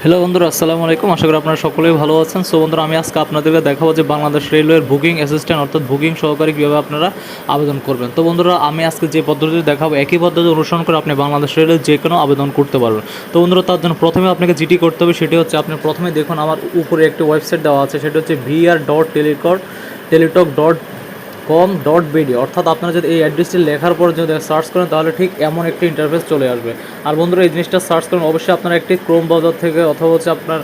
Hello বন্ধুরা, আসসালামু আলাইকুম। আশা করি আপনারা সকলেই ভালো আছেন। সো বন্ধুরা, আমি আজকে আপনাদেরকে দেখাবো যে বাংলাদেশ রেলওয়ের বুকিং অ্যাসিস্ট্যান্ট অর্থাৎ বুকিং সহকারী কীভাবে আপনারা আবেদন করবেন। তো বন্ধুরা, আমি আজকে যে পদ্ধতি দেখাবো একই পদ্ধতি অনুসরণ করে আপনি বাংলাদেশ রেলওয়ে যে কোনো আবেদন করতে পারবেন। তো বন্ধুরা, তার জন্য প্রথমে আপনাকে যেটি করতে হবে সেটি হচ্ছে আপনি প্রথমে দেখুন আমার উপরে একটি ওয়েবসাইট দেওয়া আছে, সেটা হচ্ছে vr.teletalk.com.bd। অর্থাৎ আপনারা যদি এই অ্যাড্রেসটি লেখার পর যদি সার্চ করেন তাহলে ঠিক এমন একটি ইন্টারফেস চলে আসবে। আর বন্ধুরা, এই জিনিসটা সার্চ করেন অবশ্যই আপনারা একটি ক্রোম ব্রাউজার থেকে অথবা হচ্ছে আপনার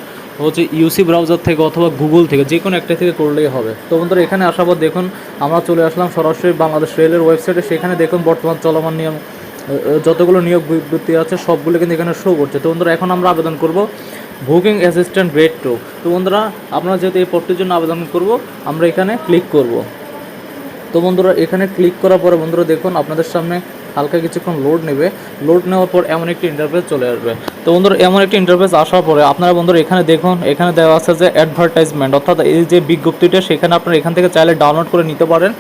ইউসি ব্রাউজার থেকে অথবা গুগল থেকে যে কোনো একটা থেকে করলেই হবে। তো বন্ধুরা, এখানে আসার পর দেখুন আমরা চলে আসলাম সরাসরি বাংলাদেশ রেলের ওয়েবসাইটে। সেখানে দেখুন বর্তমান চলমান নিয়ম যতগুলো নিয়োগ বিজ্ঞপ্তি আছে সবগুলো কিন্তু এখানে শো করছে। তো বন্ধুরা, এখন আমরা আবেদন করব বুকিং অ্যাসিস্ট্যান্ট গ্রেড 2। তো বন্ধুরা, আপনারা যেহেতু এই পদটির জন্য আবেদন করব, আমরা এখানে ক্লিক করব। তো বন্ধুরা, এখানে ক্লিক করার পরে বন্ধুরা দেখুন আপনাদের সামনে হালকা কিছুক্ষণ লোড নেবে। লোড নেওয়ার পর এমন একটি ইন্টারফেস চলে আসবে। তো বন্ধুরা, এমন একটি ইন্টারফেস আসার পরে আপনারা বন্ধুরা এখানে দেখুন, এখানে দেওয়া আছে যে অ্যাডভার্টাইজমেন্ট, অর্থাৎ এই যে বিজ্ঞপ্তিটা সেখানে আপনারা এখান থেকে চাইলে ডাউনলোড করে নিতে পারেন।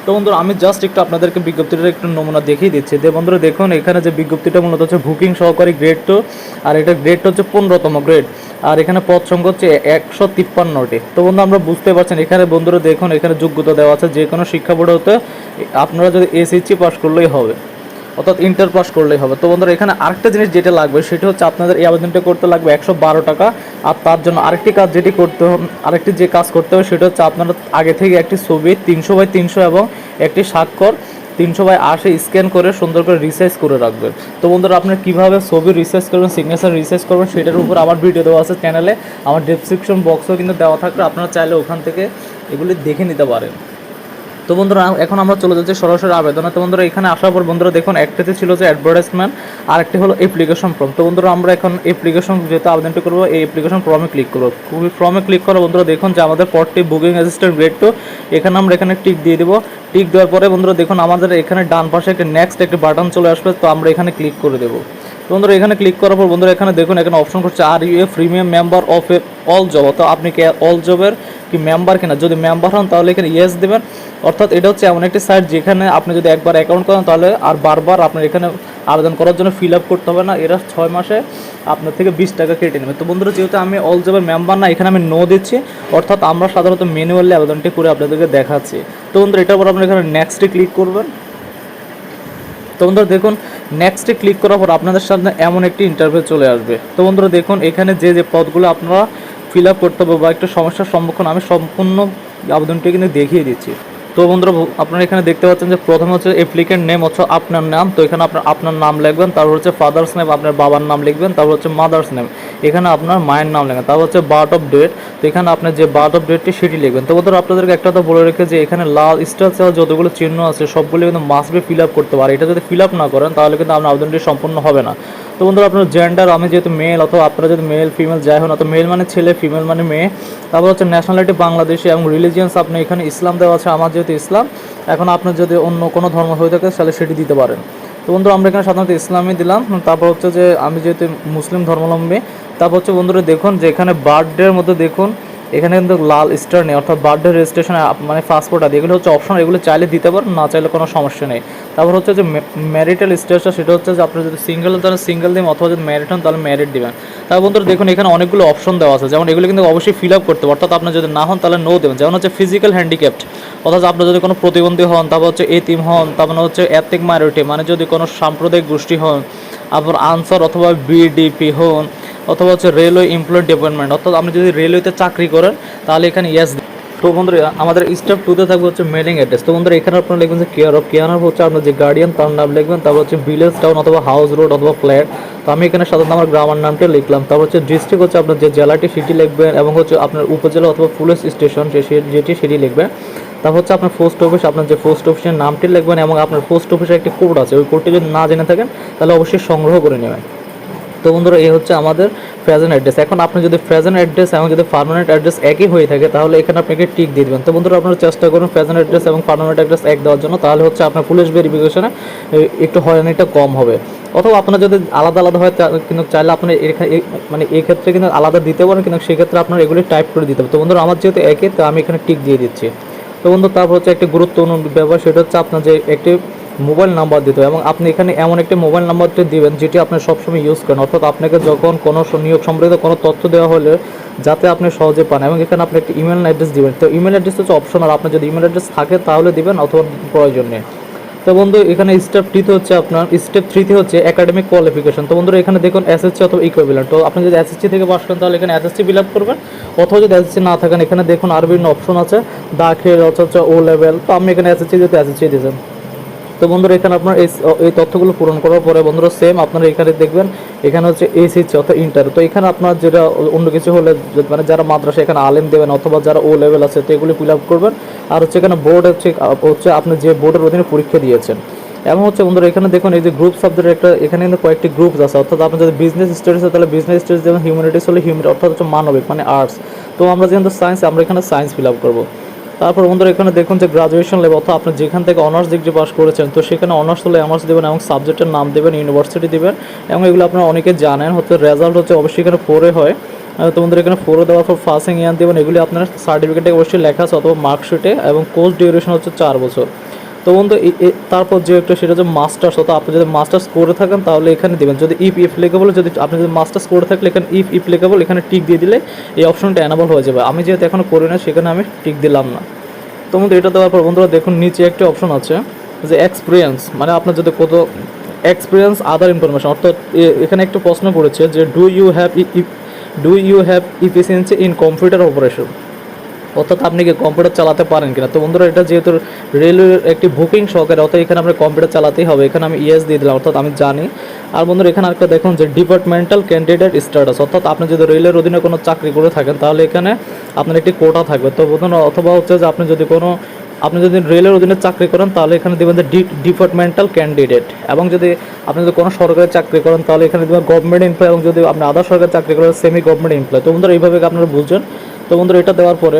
তো বন্ধুরা, আমি জাস্ট একটু আপনাদেরকে বিজ্ঞপ্তিটার একটু নমুনা দেখিয়ে দিচ্ছি। যে বন্ধুরা দেখুন, এখানে যে বিজ্ঞপ্তিটা মূলত হচ্ছে বুকিং সহকারী গ্রেড 2, আর এটা গ্রেড হচ্ছে 15তম গ্রেড, আর এখানে পদ সংখ্যা হচ্ছে 153টি। তো বন্ধু, আমরা বুঝতে পারছেন এখানে বন্ধুরা দেখুন এখানে যোগ্যতা দেওয়া আছে যে কোনো শিক্ষা বোর্ড হতে আপনারা যদি এসএসসি পাস করলেই হবে, অর্থাৎ ইন্টার পাস করলেই হবে। তো বন্ধুরা, এখানে আরেকটা জিনিস যেটা লাগবে সেটা হচ্ছে আপনাদের এই আবেদনটা করতে লাগবে 112 টাকা। আর তার জন্য আরেকটি কাজ যেটি করতে হবে, আরেকটি যে কাজ করতে হবে সেটা হচ্ছে আপনারা আগে থেকে একটি ছবি 300x300 এবং একটি স্বাক্ষর 300x80 স্ক্যান করে সুন্দর করে রিসাইজ করে রাখবেন। তো বন্ধুরা, আপনারা কীভাবে ছবি রিসাইজ করবেন, সিগনেচার রিসাইজ করবেন সেটার উপর আমার ভিডিও দেওয়া আছে চ্যানেলে, আমার ডেসক্রিপশন বক্সেও কিন্তু দেওয়া থাকবে, আপনারা চাইলে ওখান থেকে এগুলি দেখে নিতে পারেন। তো বন্ধুরা, এখন আমরা চলে যাচ্ছি সরাসরি আবেদনে। তো বন্ধুরা, এখানে আসার পর বন্ধুরা দেখুন একটাতে ছিল যে অ্যাডভার্টাইজমেন্ট, আর একটি হলো অ্যাপ্লিকেশন ফর্ম। তো বন্ধুরা, আমরা এখন অ্যাপ্লিকেশন যেহেতু আবেদনটি করবো, এই অ্যাপ্লিকেশন ফর্মে ক্লিক করবো। ফর্মে ক্লিক করে বন্ধুরা দেখুন যে আমাদের পদটি বুকিং অ্যাসিস্ট্যান্ট গ্রেড 2, এখানে আমরা এখানে টিক দিয়ে দেবো। টিক দেওয়ার পরে বন্ধুরা দেখুন আমাদের এখানে ডান পাশে একটা নেক্সট একটি বাটন চলে আসবে, তো আমরা এখানে ক্লিক করে দেবো। তো বন্ধুরা, এখানে ক্লিক করার পর বন্ধুরা এখানে দেখুন এখানে অপশন করছে are you a premium member of a all job, অর্থাৎ আপনি কি অল জবের কি মেম্বার কিনা। যদি মেম্বার হন তাহলে এখানে ইয়েস দেবেন। অর্থাৎ এটা হচ্ছে এমন একটি সাইট যেখানে আপনি যদি একবার অ্যাকাউন্ট করেন তাহলে আর বারবার আপনার এখানে আবেদন করার জন্য ফিল আপ করতে হবে না। এরা 6 মাসে আপনার থেকে 20 টাকা কেটে নেবে। তো বন্ধুরা, যেহেতু আমি অল জবের মেম্বার না, এখানে আমি নো দিচ্ছি। অর্থাৎ আমরা সাধারণত ম্যানুয়ালি আবেদনটি করে আপনাদেরকে দেখাচ্ছি। তো বন্ধুরা, এটার পর আপনারা এখানে নেক্সটে ক্লিক করবেন। তো বন্ধুরা দেখুন নেক্সটে ক্লিক করার পর আপনাদের সামনে এমন একটি ইন্টারভিউ চলে আসবে। তো বন্ধুরা দেখুন এখানে যে পদগুলো আপনারা ফিল আপ করতে হবে বা একটু সমস্যার সম্মুখীন, আমি সম্পূর্ণ আবেদনটি কিন্তু দেখিয়ে দিচ্ছি। তো বন্ধুরা, আপনারা এখানে দেখতে পাচ্ছেন যে প্রথমে হচ্ছে অ্যাপ্লিকেন্ট নেম হচ্ছে আপনার নাম। তো এখানে আপনার নাম লিখবেন, তারপর হচ্ছে ফাদার্স নেম আপনার বাবার নাম লিখবেন, তারপর হচ্ছে মাদার্স নেম এখানে আপনার মায়ের নাম লিখবেন, তারপর হচ্ছে বার্থ অফ ডেট। তো এখানে আপনার যে বার্থ অফ ডেটটি সেটি লিখবেন। তো বন্ধুরা, আপনাদেরকে একটা তো বলে রেখে যে এখানে লাল স্টার ছাড়া যতগুলো চিহ্ন আছে সবগুলো কিন্তু মাস্ট বি ফিল আপ করতে পারে। এটা যদি ফিল আপ না করেন তাহলে কিন্তু আপনার আবেদনটি সম্পূর্ণ হবে না। তো বন্ধুরা, আপনার জেন্ডার, আমি যেহেতু মেল অথবা আপনারা যদি মেল ফিমেল যাই হন, অথবা মেল মানে ছেলে, ফিমেল মানে মেয়ে। তারপর হচ্ছে ন্যাশনালিটি বাংলাদেশি এবং রিলিজিয়ান্স আপনি এখানে ইসলাম দেওয়া আছে, আমার যেহেতু ইসলাম। এখন আপনার যদি অন্য কোনো ধর্ম হয়ে থাকে তাহলে সেটি দিতে পারেন। তো বন্ধুরা, আমরা এখানে সাধারণত ইসলামই দিলাম। তারপর হচ্ছে যে আমি যেহেতু মুসলিম ধর্মাবলম্বী। তারপর হচ্ছে বন্ধুরা দেখুন যে এখানে বার্থডের মধ্যে দেখুন এখানে কিন্তু লাল স্টার নেই, অর্থাৎ বার্থডে রেজিস্ট্রেশন মানে পাসপোর্ট আদি এগুলো হচ্ছে অপশন, এগুলো চাইলে দিতে পারেন, না চাইলে কোনো সমস্যা নেই। তারপর হচ্ছে যে ম্যারিটাল স্টেটাসটা, সেটা হচ্ছে যে আপনি যদি সিঙ্গেল তাহলে সিঙ্গেল দিন, অথবা যদি ম্যারিড হন তাহলে ম্যারিড দেবেন। তারপর বন্ধুরা দেখুন এখানে অনেকগুলো অপশন দেওয়া আছে, যেমন এগুলো কিন্তু অবশ্যই ফিল আপ করতে হবে। অর্থাৎ আপনি যদি না হন তাহলে নো দেবেন। যেমন হচ্ছে ফিজিক্যাল হ্যান্ডিক্যাপ্ট, অর্থাৎ আপনি যদি কোনো প্রতিবন্ধী হন, তারপর হচ্ছে এতিম হন, তারপর হচ্ছে এথনিক মাইনরিটি মানে যদি কোনো সাম্প্রদায়িক গোষ্ঠী হন, আপনার আনসার অথবা বিডিপি হন, অথবা হচ্ছে রেলওয়ে এমপ্লয় ডিপার্টমেন্ট, অর্থাৎ আপনি যদি রেলওয়েতে চাকরি করেন তাহলে এখানে ইয়েস। তো বন্ধুরা, আমাদের স্টেপ 2তে থাকবে হচ্ছে মেলিং অ্যাড্রেস। তো বন্ধুরা, এখানে আপনারা লিখবেন যে কেয়ার অফ হচ্ছে আপনার যে গার্ডিয়ান তার নাম লিখবেন, তারপর হচ্ছে ভিলেজ, টাউন অথবা হাউস, রোড অথবা ফ্ল্যাট। তো আমি এখানে সাধারণত আমার গ্রামের নামটা লিখলাম। তারপর হচ্ছে ডিস্ট্রিক্ট হচ্ছে আপনার যে জেলাটি সেটি লিখবেন, এবং হচ্ছে আপনার উপজেলা অথবা পুলিশ স্টেশন যেটি সেটি লিখবেন। তারপর হচ্ছে আপনার পোস্ট অফিস, আপনার যে পোস্ট অফিসের নামটি লিখবেন, এবং আপনার পোস্ট অফিসের একটি কোড আছে, ওই কোডটি যদি না জেনে থাকেন তাহলে অবশ্যই সংগ্রহ করে নেবেন। তো বন্ধুরা, এই হচ্ছে আমাদের প্রেজেন্ট অ্যাড্রেস। এখন আপনি যদি প্রেজেন্ট অ্যাড্রেস এবং যদি পার্মানেন্ট অ্যাড্রেস একই হয়ে থাকে তাহলে এখানে আপনাকে টিক দিয়ে দেবেন। তো বন্ধুরা, আপনারা চেষ্টা করুন প্রেজেন্ট অ্যাড্রেস এবং পার্মানেন্ট অ্যাড্রেস এক দেওয়ার জন্য, তাহলে হচ্ছে আপনার পুলিশ ভেরিফিকেশনে একটু হয়রানিটা কম হবে। অথবা আপনার যদি আলাদা আলাদা হয় কিন্তু চাইলে আপনি মানে এই ক্ষেত্রে কিন্তু আলাদা দিতে পারেন, কিন্তু সেক্ষেত্রে আপনার এগুলি টাইপ করে দিতে হবে। তো বন্ধুরা, আমার যেহেতু একই, তো আমি এখানে টিক দিয়ে দিচ্ছি। তো বন্ধু, তারপর হচ্ছে একটি গুরুত্বপূর্ণ ব্যাপার, সেটা হচ্ছে আপনার যে একটি মোবাইল নাম্বার দিতে হবে এবং আপনি এখানে এমন একটি মোবাইল নাম্বারটি দিবেন যেটি আপনি সবসময় ইউজ করেন, অর্থাৎ আপনাকে যখন কোনো নিয়োগ সম্পর্কিত কোনো তথ্য দেওয়া হলে যাতে আপনি সহজে পান। এবং এখানে আপনি একটি ইমেল অ্যাড্রেস দিবেন। তো ইমেল অ্যাড্রেস হচ্ছে অপশনাল, আপনার যদি ইমেল অ্যাড্রেস থাকে তাহলে দিবেন অথবা প্রয়োজন নেই। তো বন্ধু এখানে স্টেপ 3 হচ্ছে আপনার, স্টেপ 3 হচ্ছে একাডেমিক কোয়ালিফিকেশন। তো বন্ধুরা এখানে দেখুন এসএসসি অথবা ইকুইভ্যালেন্ট। তো আপনি যদি এসএসসি থেকে পাস করেন তাহলে এখানে এসএসসি ফিল আপ করবেন, অথবা যদি এসএসসি না থাকেন এখানে দেখুন আরও বিভিন্ন অপশন আছে, দাখিল অথবা ও লেভেল। তো আমি এখানে এসএসসি যেহেতু এসএসসি দিয়েছেন। তো বন্ধুরা এখানে আপনার এই তথ্যগুলো পূরণ করার পরে বন্ধুরা সেম আপনারা এখানে দেখবেন এখানে হচ্ছে এইচএসসি অর্থাৎ ইন্টার। তো এখানে আপনার যেটা অন্য কিছু হলে মানে যারা মাদ্রাসা এখানে আলেম দেবেন অথবা যারা ও লেভেল আছে তো এগুলি ফিল আপ করবেন। আর হচ্ছে এখানে বোর্ড হচ্ছে আপনি যে বোর্ডের অধীনে পরীক্ষা দিয়েছেন। এমন হচ্ছে বন্ধুরা এখানে দেখুন এই যে গ্রুপ সাবজেক্টের একটা এখানে কিন্তু কয়েকটি গ্রুপ আছে, অর্থাৎ আপনি যদি বিজনেস স্টাডিজ হয় তাহলে বিজনেস স্টাডিজ দেবেন, হিউম্যানিটিস হলে হিউম্যানিটি অর্থাৎ হচ্ছে মানবিক মানে আর্টস। তো আমরা যেহেতু সায়েন্স আমরা এখানে সায়েন্স ফিল আপ করবো। তারপর বন্ধুরা এখানে দেখুন যে গ্রাজুয়েশন লেভেল অর্থাৎ আপনি যেখান থেকে অনার্স ডিগ্রি পাস করেছেন তো সেখানে অনার্স হলে অনার্স দেবেন এবং সাবজেক্টের নাম দেবেন, ইউনিভার্সিটি দেবেন। এবং এগুলো আপনারা অনেকে জানেন হচ্ছে রেজাল্ট হচ্ছে অবশ্যই এখানে 4 হয়। তো বন্ধুরা এখানে 4 দেওয়ার পর পাসিং ইয়ার দেবেন, এগুলি আপনার সার্টিফিকেটে অবশ্যই লেখা আছে অথবা মার্কশিটে। এবং কোর্স ডিউরেশন হচ্ছে 4 বছর। তো বন্ধু তারপর যে একটা সেটা হচ্ছে মাস্টার্স, অর্থাৎ আপনি যদি মাস্টার্স করে থাকেন তাহলে এখানে দেবেন। যদি ইফ অ্যাপ্লিকেবল, যদি আপনি যদি মাস্টার্স করে থাকলে এখানে ইফ অ্যাপ্লিকেবল এখানে টিক দিয়ে দিলে এই অপশনটা এনাবল হয়ে যাবে। আমি যেহেতু এখনও করি না সেখানে আমি টিক দিলাম না। তো বন্ধু এটা দেওয়ার পর বন্ধুরা দেখুন নিচে একটা অপশন আছে যে এক্সপিরিয়েন্স, মানে আপনার যদি কত এক্সপিরিয়েন্স আদার ইনফরমেশন, অর্থাৎ এখানে একটা প্রশ্ন পড়েছে যে do you have efficiency in computer operation, অর্থাৎ আপনি কি কম্পিউটার চালাতে পারেন কিনা। তো বন্ধুরা এটা যেহেতু রেলওয়ের একটি বুকিং সহকারে অর্থাৎ এখানে আপনার কম্পিউটার চালাতেই হবে, এখানে আমি ইয়েস দিয়ে দিলাম অর্থাৎ আমি জানি। আর বন্ধুরা এখানে আরেকটা দেখুন যে ডিপার্টমেন্টাল ক্যান্ডিডেট স্ট্যাটাস, অর্থাৎ আপনি যদি রেলের অধীনে কোনো চাকরি করে থাকেন তাহলে এখানে আপনার একটি কোটা থাকবে। তো বন্ধুরা অথবা হচ্ছে যে আপনি যদি রেলের অধীনে চাকরি করেন তাহলে এখানে দেবেন যে ডিপার্টমেন্টাল ক্যান্ডিডেট। এবং যদি আপনি যদি কোনো সরকারি চাকরি করেন তাহলে এখানে দেবেন গভর্নমেন্ট এমপ্লয়। এবং যদি আপনি আদার সরকারি চাকরি করেন সেমি গভর্নমেন্ট এমপ্লয়। তো বন্ধুরা এইভাবে আপনারা বুঝছেন। তো বন্ধুরা এটা দেওয়ার পরে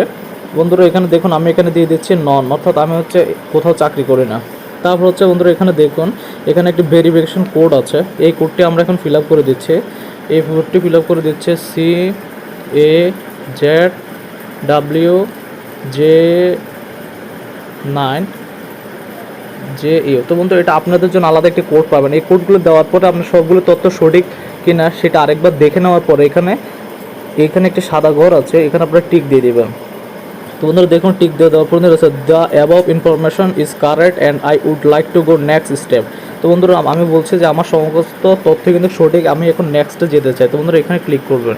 বন্ধুরা এখানে দেখুন আমি এখানে দিয়ে দিচ্ছি নন, অর্থাৎ আমি হচ্ছে কোথাও চাকরি করি না। তারপর হচ্ছে বন্ধুরা এখানে দেখুন এখানে একটি ভেরিফিকেশন কোড আছে, এই কোডটি আমরা এখন ফিল আপ করে দিচ্ছি। এই কোডটি ফিল আপ করে দিচ্ছে CAZW9JU। তো বন্ধু এটা আপনাদের জন্য আলাদা একটি কোড পাবেন। এই কোডগুলো দেওয়ার পরে আপনার সবগুলো তথ্য সঠিক কিনা সেটা আরেকবার দেখে নেওয়ার পরে এখানে একটি সাদা ঘর আছে, এখানে আপনারা টিক দিয়ে দেবেন। তো বন্ধুরা দেখুন টিক দিয়ে দেওয়ার পর রয়েছে the above information is correct and I would like to go next step. তো বন্ধুরা আমি বলছি যে আমার সমস্ত তথ্য কিন্তু সঠিক, আমি এখন নেক্সটে যেতে চাই। তো বন্ধুরা এখানে ক্লিক করবেন।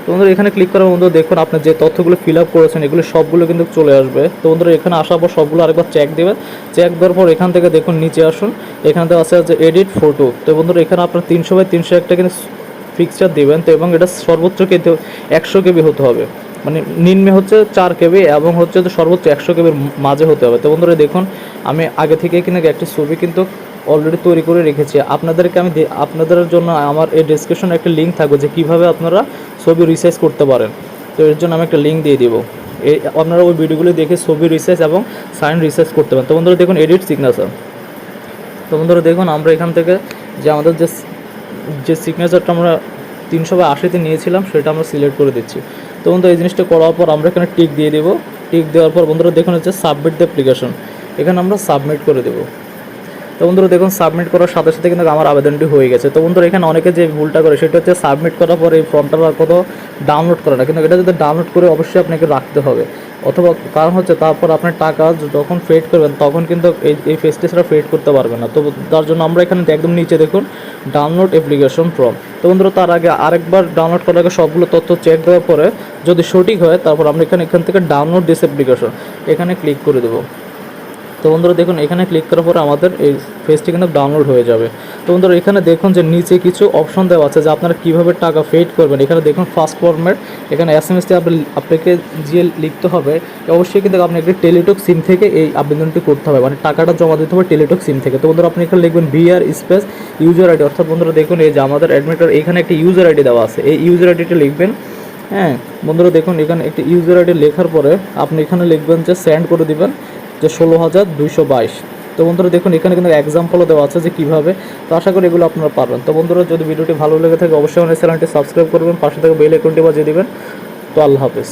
তো বন্ধুরা এখানে ক্লিক করার বন্ধুরা দেখুন আপনি যে তথ্যগুলো ফিল আপ করেছেন এগুলো সবগুলো কিন্তু চলে আসবে। তো বন্ধুরা এখানে আসার পর সবগুলো আরেকবার চেক দেবেন। চেক দেওয়ার পর এখান থেকে দেখুন নিচে আসুন, এখানে তো আছে যে এডিট ফটো। তো বন্ধুরা এখানে আপনার 300x300 একটা কিন্তু পিকচার দেবেন। তো এবং এটা সর্বোচ্চ কিন্তু 100 KB হতে হবে, মানে নিম্নে হচ্ছে 4 KB এবং হচ্ছে তো সর্বোচ্চ 100 KBর মাঝে হতে হবে। তো বন্ধুরা দেখুন আমি আগে থেকে কিন্তু একটি ছবি কিন্তু অলরেডি তৈরি করে রেখেছি। আপনাদেরকে আমি আপনাদের জন্য আমার এই ডেসক্রিপশনে একটা লিঙ্ক থাকবে যে কীভাবে আপনারা ছবি রিসাইজ করতে পারেন। তো এর জন্য আমি একটা লিঙ্ক দিয়ে দিব, এই আপনারা ওই ভিডিওগুলি দেখে ছবি রিসাইজ এবং সাইন রিসাইজ করতে পারেন। তো বন্ধুরা দেখুন এডিট সিগনেচার। তো বন্ধুরা দেখুন আমরা এখান থেকে যে আমাদের যে সিগনেচারটা আমরা 380-তে নিয়েছিলাম সেটা আমরা সিলেক্ট করে দিচ্ছি। তো বন্ধুরা এই জিনিসটা করার পর আমরা এখানে টিক দিয়ে দেবো। টিক দেওয়ার পর বন্ধুরা দেখুন হচ্ছে সাবমিট দ্য অ্যাপ্লিকেশন, এখানে আমরা সাবমিট করে দেবো। তো বন্ধুরা দেখুন সাবমিট করার সাথে সাথে কিন্তু আমার আবেদনটি হয়ে গেছে। তো বন্ধুরা এখানে অনেকে যে ভুলটা করে সেটা হচ্ছে সাবমিট করার পরে এই ফর্মটা কত ডাউনলোড করে না, কিন্তু এটা যদি ডাউনলোড করে অবশ্যই আপনাকে রাখতে হবে। অথবা কারণ হচ্ছে তারপর আপনার টাকা যখন পেড করবেন তখন কিন্তু এই ফেসটিসটা পেড করতে পারবেন না। তো তার জন্য আমরা এখানে একদম নিচে দেখুন ডাউনলোড অ্যাপ্লিকেশন ফর্ম। তো বন্ধুরা তার আগে আরেকবার ডাউনলোড করার আগে সবগুলো তথ্য চেক দেওয়ার পরে যদি সঠিক হয় তারপর আমরা এখান থেকে ডাউনলোড দিস অ্যাপ্লিকেশন এখানে ক্লিক করে দেবো। তো বন্ধুরা দেখুন এখানে ক্লিক করার পরে আমাদের এই পেজটি কিন্তু ডাউনলোড হয়ে যাবে। তো বন্ধুরা এখানে দেখুন যে নিচে কিছু অপশন দেওয়া আছে যে আপনারা কীভাবে টাকা পেড করবেন। এখানে দেখুন ফার্স্ট ফরম্যাট, এখানে SMS আপনাকে যে লিখতে হবে অবশ্যই কিন্তু আপনি একটি টেলিটক সিম থেকে এই আবেদনটি করতে হবে, মানে টাকাটা জমা দিতে হবে টেলিটক সিম থেকে। তো বন্ধুরা আপনি এখানে লিখবেন BR স্পেস ইউজার আইডি, অর্থাৎ বন্ধুরা দেখুন এই যে আমাদের অ্যাডমিটার এখানে একটি ইউজার আইডি দেওয়া আছে, এই ইউজার আইডিটা লিখবেন। হ্যাঁ বন্ধুরা দেখুন এখানে একটি ইউজার আইডি লেখার পরে আপনি এখানে লিখবেন যে সেন্ড করে দিবেন যে 16,222। তো বন্ধুরা দেখুন এখানে কিন্তু এক্সাম্পলও দেওয়া আছে যে কীভাবে। তো আশা করি এগুলো আপনারা পারবেন। তো বন্ধুরা যদি ভিডিওটি ভালো লেগে থাকে অবশ্যই আমাদের চ্যানেলটি সাবস্ক্রাইব করবেন, পাশে থেকে বেল আইকনটি বাজিয়ে দিবেন। তো আল্লাহ হাফেজ।